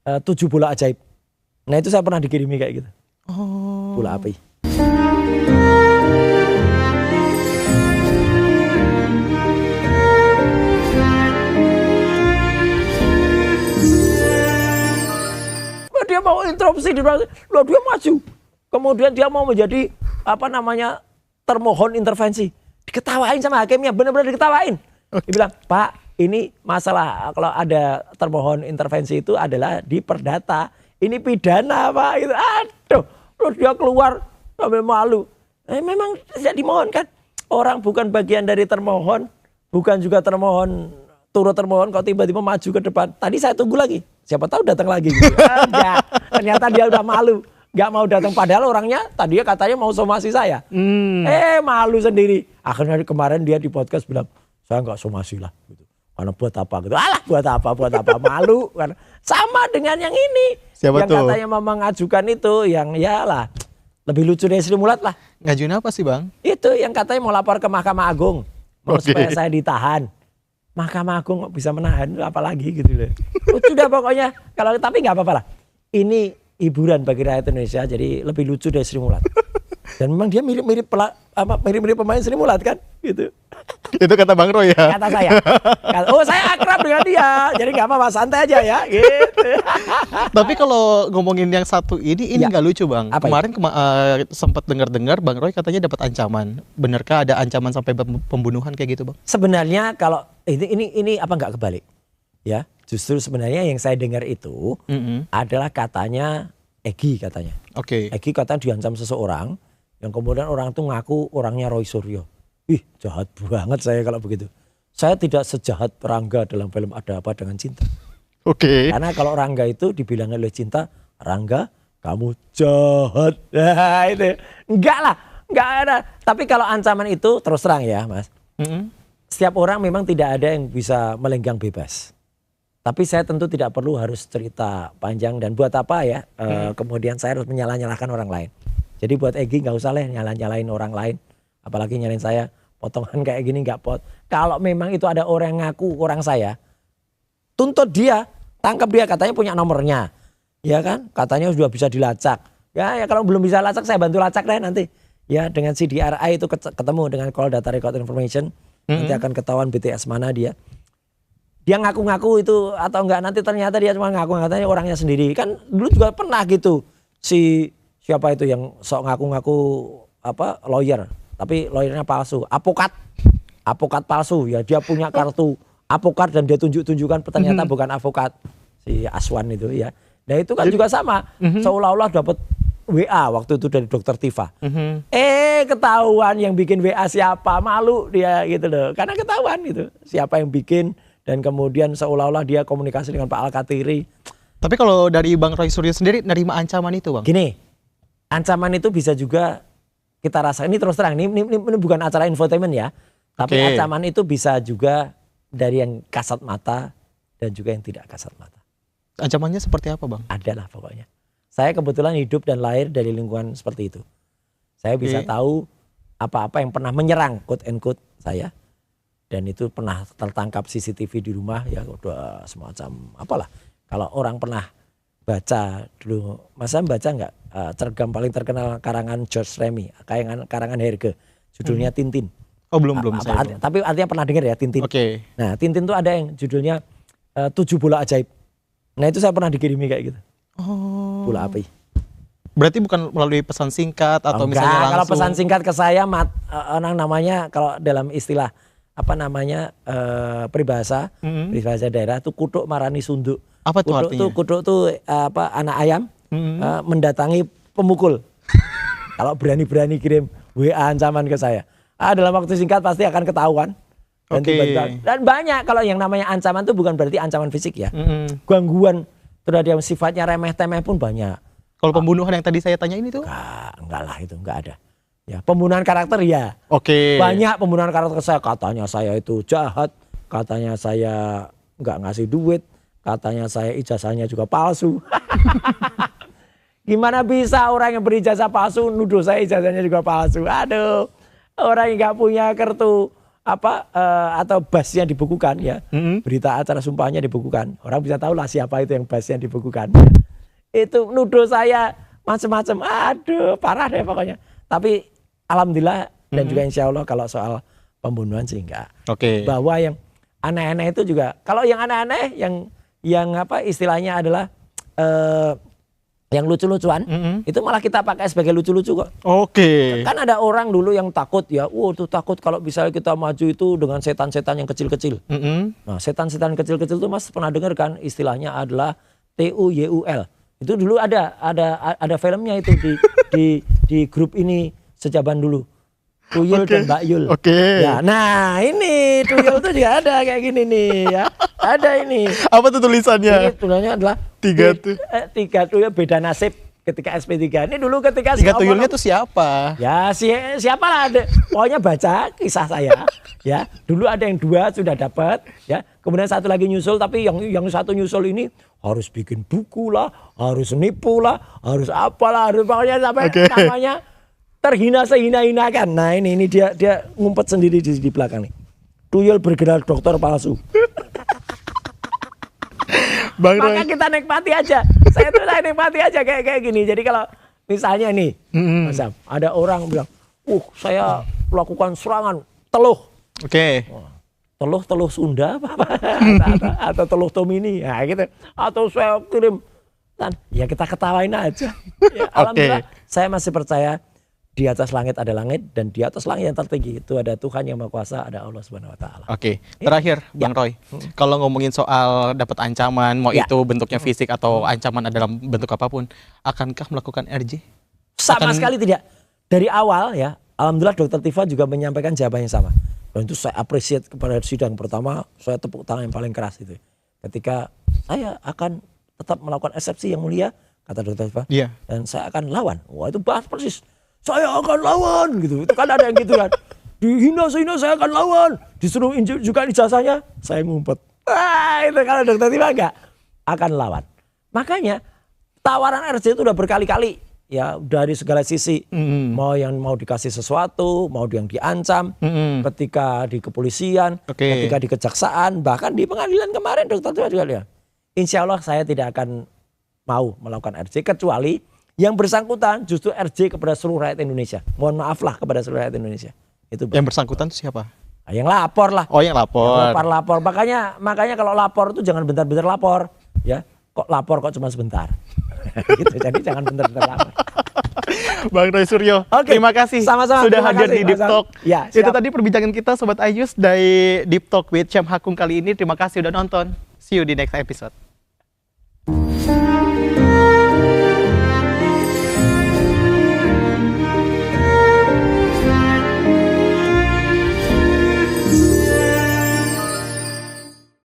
7 bola ajaib. Nah itu saya pernah dikirimi kayak gitu. Oh. Bola api. Dia mau interupsi di ruang, loh dia maju. Kemudian dia mau menjadi termohon intervensi. Diketawain sama hakimnya, benar-benar diketawain. Dia bilang, Pak, ini masalah kalau ada termohon intervensi itu adalah di perdata. Ini pidana, Pak. Gitu. Aduh, loh dia keluar sambil malu. Memang tidak dimohon kan? Orang bukan bagian dari termohon, bukan juga termohon, turut termohon kok tiba-tiba maju ke depan. Tadi saya tunggu lagi. Siapa tahu datang lagi. Gitu. Enggak, ternyata dia udah malu. Gak mau datang, padahal orangnya tadinya katanya mau somasi saya. Malu sendiri. Akhirnya kemarin dia di podcast bilang, saya gak somasi lah. Gitu. Karena buat apa gitu. Alah buat apa. Malu. Kan. Sama dengan yang ini. Siapa yang tuh? Katanya mau mengajukan itu, yang ya lah. Lebih lucu dari Sri Mulat lah. Ngajuin apa sih Bang? Itu yang katanya mau lapor ke Mahkamah Agung. Mau supaya saya ditahan. Mahkamah Agung kok bisa menahan, apalagi gitu loh. Sudah pokoknya, kalau tapi nggak apa-apa lah. Ini hiburan bagi rakyat Indonesia, jadi lebih lucu dari Sri Mulat. Dan memang dia mirip-mirip pemain Sri Mulat kan, gitu. Itu kata Bang Roy ya? Kata saya. Saya akrab dengan dia, jadi nggak apa-apa, santai aja ya. Gitu. Tapi kalau ngomongin yang satu ini ya. nggak lucu Bang. Apa Kemarin sempat dengar Bang Roy katanya dapat ancaman. Benarkah ada ancaman sampai pembunuhan kayak gitu Bang? Sebenarnya kalau ini apa nggak kebalik? Ya, justru sebenarnya yang saya dengar itu adalah katanya Egy katanya. Oke. Egy katanya diancam seseorang yang kemudian orang itu ngaku orangnya Roy Suryo. Ih, jahat banget saya kalau begitu. Saya tidak sejahat Rangga dalam film Ada Apa Dengan Cinta. Oke. Karena kalau Rangga itu dibilang oleh Cinta, Rangga kamu jahat. Nah, itu enggak lah, enggak ada. Tapi kalau ancaman itu terus terang ya, Mas. Setiap orang memang tidak ada yang bisa melenggang bebas. Tapi saya tentu tidak perlu harus cerita panjang dan buat apa ya. Kemudian saya harus menyalah-nyalahkan orang lain. Jadi buat Egy nggak usah lah nyalain orang lain. Apalagi nyalain saya. Potongan kayak gini nggak pot. Kalau memang itu ada orang yang ngaku orang saya. Tuntut dia. Tangkap dia, katanya punya nomornya. Ya kan? Katanya sudah bisa dilacak. Ya kalau belum bisa lacak saya bantu lacak deh nanti. Ya dengan CDRI itu ketemu dengan Call Data Record Information. Nanti akan ketahuan BTS mana dia. Dia ngaku-ngaku itu atau enggak, nanti ternyata dia cuma ngaku-ngakunya orangnya sendiri. Kan dulu juga pernah gitu. Siapa itu yang sok ngaku-ngaku lawyer. Tapi lawyernya palsu. Apokat palsu. Ya dia punya kartu apokat dan dia tunjukkan ternyata bukan avokat. Si Aswan itu ya. Nah itu kan juga sama. Seolah-olah dapat WA waktu itu dari Dokter Tifa. Ketahuan yang bikin WA siapa, malu dia gitu loh. Karena ketahuan gitu siapa yang bikin dan kemudian seolah-olah dia komunikasi dengan Pak Al-Katiri. Tapi kalau dari Bang Roy Suryo sendiri nerima ancaman itu Bang? Gini, ancaman itu bisa juga kita rasakan. Ini terus terang, ini bukan acara infotainment ya. Tapi ancaman itu bisa juga dari yang kasat mata dan juga yang tidak kasat mata. Ancamannya seperti apa Bang? Adalah pokoknya. Saya kebetulan hidup dan lahir dari lingkungan seperti itu. Saya bisa tahu apa-apa yang pernah menyerang quote and quote saya. Dan itu pernah tertangkap CCTV di rumah ya udah semacam apalah. Kalau orang pernah baca dulu, masa baca nggak cergam paling terkenal karangan George Remy, karangan Herge, judulnya Tintin. Oh belum Tapi artinya pernah dengar ya Tintin. Nah Tintin tuh ada yang judulnya 7 bola ajaib. Nah itu saya pernah dikirimi kayak gitu. Bola api. Berarti bukan melalui pesan singkat atau misalnya langsung? Kalau pesan singkat ke saya namanya kalau dalam istilah peribahasa daerah itu kutuk marani sunduk. Apa tuh artinya? Kutuk tuh anak ayam mendatangi pemukul. Kalau berani-berani kirim WA ancaman ke saya. Dalam waktu singkat pasti akan ketahuan. Dan banyak kalau yang namanya ancaman itu bukan berarti ancaman fisik ya. Gangguan terhadap sifatnya remeh-temeh pun banyak. Kalau pembunuhan yang tadi saya tanya ini tuh? Enggak lah itu enggak ada. Ya, pembunuhan karakter ya. Banyak pembunuhan karakter saya. Katanya saya itu jahat. Katanya saya nggak ngasih duit. Katanya saya ijazahnya juga palsu. Gimana bisa orang yang berijazah palsu nuduh saya ijazahnya juga palsu? Aduh. Orang yang nggak punya kartu atau basnya dibukukan ya. Berita acara sumpahnya dibukukan. Orang bisa tahu lah siapa itu yang basnya dibukukan. Itu nuduh saya macam-macam. Aduh, parah deh pokoknya. Tapi alhamdulillah dan juga insya Allah kalau soal pembunuhan sih enggak. Oke. Bahwa yang aneh-aneh itu juga, kalau yang aneh-aneh yang istilahnya adalah yang lucu-lucuan, itu malah kita pakai sebagai lucu-lucu kok. Oke. Kan ada orang dulu yang takut ya, tuh takut kalau misalnya kita maju itu dengan setan-setan yang kecil-kecil. Nah, setan-setan kecil-kecil itu Mas pernah dengar kan istilahnya adalah TUYUL. Itu dulu ada filmnya itu di grup ini sejaban dulu. Tuyul dan Mbak Yul. Ya, nah ini Tuyul tuh juga ada kayak gini nih ya. Ada ini. Apa tuh tulisannya? Ini tulisannya adalah tiga tuyul beda nasib ketika SP3. Ini dulu ketika tiga tuyulnya tuh siapa? Ya siapa lah. Pokoknya baca kisah saya. Ya, dulu ada yang 2 sudah dapat. Ya, kemudian satu lagi nyusul. Tapi yang satu nyusul ini harus bikin buku lah, harus nipu lah, harus apalah, harus pokoknya sampai namanya terhina sehina-hinakan. Nah ini dia ngumpet sendiri di belakang nih. Tuyul bergerak dokter palsu. Bang Roy. Maka kita nikmati aja. Saya nikmati aja kayak gini. Jadi kalau misalnya nih, Mas Sam, ada orang bilang, saya melakukan serangan teluh. Oke. Teluh Sunda atau teluh Tomini, nah gitu. Atau saya kirim, ya kita ketawain aja. Ya, alhamdulillah, saya masih percaya. Di atas langit ada langit dan di atas langit yang tertinggi itu ada Tuhan yang Maha Kuasa, ada Allah Subhanahu wa taala. Oke, terakhir Bang Roy. Kalau ngomongin soal dapat ancaman, mau itu bentuknya fisik atau ancaman dalam bentuk apapun, akankah melakukan RJ? Sama sekali tidak. Dari awal ya, alhamdulillah Dr. Tifa juga menyampaikan jawabannya sama. Dan itu saya appreciate kepada sidang pertama, saya tepuk tangan yang paling keras itu. Ketika saya akan tetap melakukan eksepsi yang mulia, kata Dr. Tifa, dan saya akan lawan. Wah itu bahas persis. Saya akan lawan gitu. Itu kan ada yang gitu kan. Dihina-hina saya akan lawan. Disuruh juga ijazahnya, saya ngumpet. Itu kalau Dr. Tifa enggak akan lawan. Makanya tawaran RJ itu udah berkali-kali ya dari segala sisi. Mau dikasih sesuatu, mau yang diancam, ketika di kepolisian, ketika di kejaksaan, bahkan di pengadilan kemarin Dr. Tifa juga lihat. Insya Allah saya tidak akan mau melakukan RJ kecuali yang bersangkutan justru RJ kepada seluruh rakyat Indonesia. Mohon maaf lah kepada seluruh rakyat Indonesia. Itu yang bersangkutan itu siapa? Nah, yang lapor lah. Oh, yang lapor. Yang lapor. Makanya kalau lapor itu jangan bentar-bentar lapor, ya. Kok lapor kok cuma sebentar. Gitu. Jadi jangan bentar-bentar lapor. Bang Roy Suryo, terima kasih sama-sama sudah hadir di Deep Talk. Ya, itu tadi perbincangan kita Sobat Ayus dari Deep Talk with Syam Hakung kali ini. Terima kasih udah nonton. See you di next episode.